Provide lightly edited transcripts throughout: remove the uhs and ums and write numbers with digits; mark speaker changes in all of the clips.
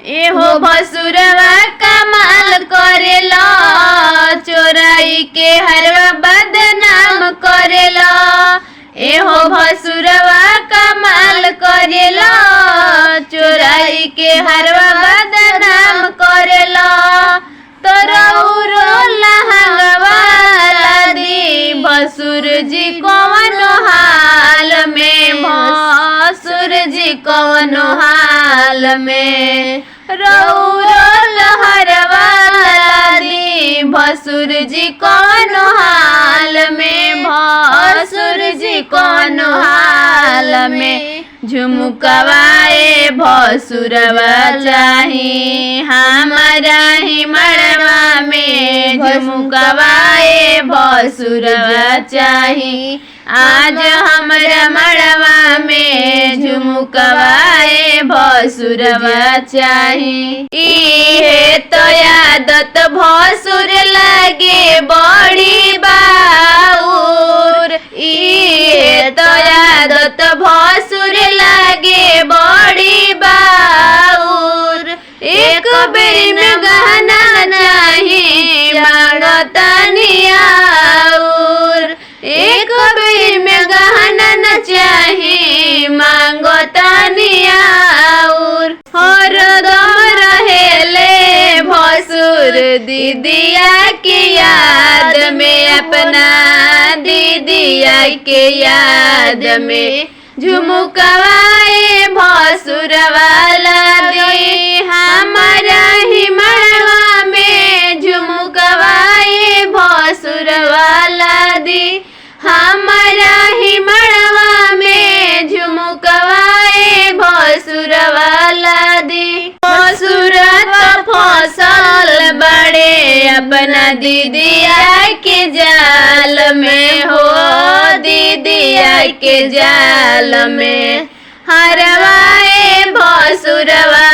Speaker 1: एहो भसुरवा कमाल करेला, चोराई के हरवा बदनाम करेला। एहो भसुरवा कमाल करेला, चोराई के हरवा बदनाम करेला। तोरौरो लहंगवा दी भसुर जी कौन हाल में, भसुर जी कौन हाल में। रौरो लहरवा दी भसुर जी कौन हाल में, भसुर जी कौन हाल में। झुमकवाए भसुरवा चाही हमारा ही मड़वा में, झुमकवाए भसुरवा चाही आज हमरा मड़वा में, झुमकवाए भसुरवा चाही। इहे तो आदत भसुर लागे बड़ी बाउर, इहे तो आदत भसुर लागे बड़ी बाउर। एक बेर में गहना नहीं मांगतानी आउर, एक बेर में गहना न चाही मांगतानी आउर। हरदम रहेले भसुर दीदिया के याद में, अपना दीदिया के याद में। झुमकवाए भसुरवा दी हमारा ही मड़वा में, झुमकवाए भसुरवा दी हमारा ही मड़वा में, झुमकवाए भसुरवा दी। भसुर तो फसल बड़े अपना दीदिया के जाल में हो, दीदिया के जाल में। हरवाए भसुरवा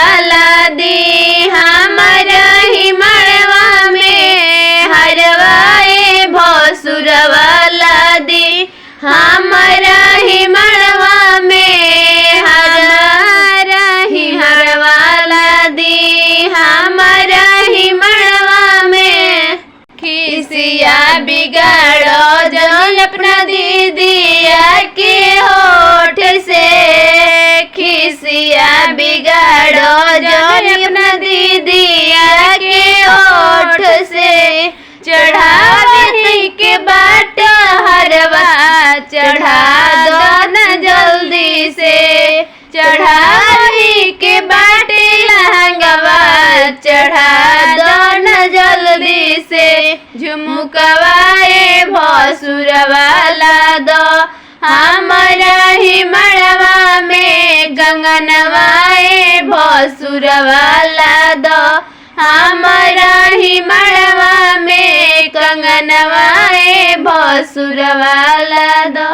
Speaker 1: दी हमारा ही मड़वा में, हरवाए भसुरवा दी हमारा ही मड़वा में, हमारा ही हरवाला दी हमारा ही मड़वा में। खिसिया बिगाड़ो जन अपना दीदिया के होठ से, खिसिया बिगाड़ो जन अपना दीदिया के होठ से। चढ़ावे के बाट हरवा चढ़ा दो न जल्दी से, चढ़ावे के बाट लहंगवा चढ़ा दो न जल्दी से। झुमकवाए भसुरवा दो हमारा ही मड़वा में, कंगनवाए भसुरवा दो हमारा ही मड़वा में, कंगनवाए भसुरवा दो।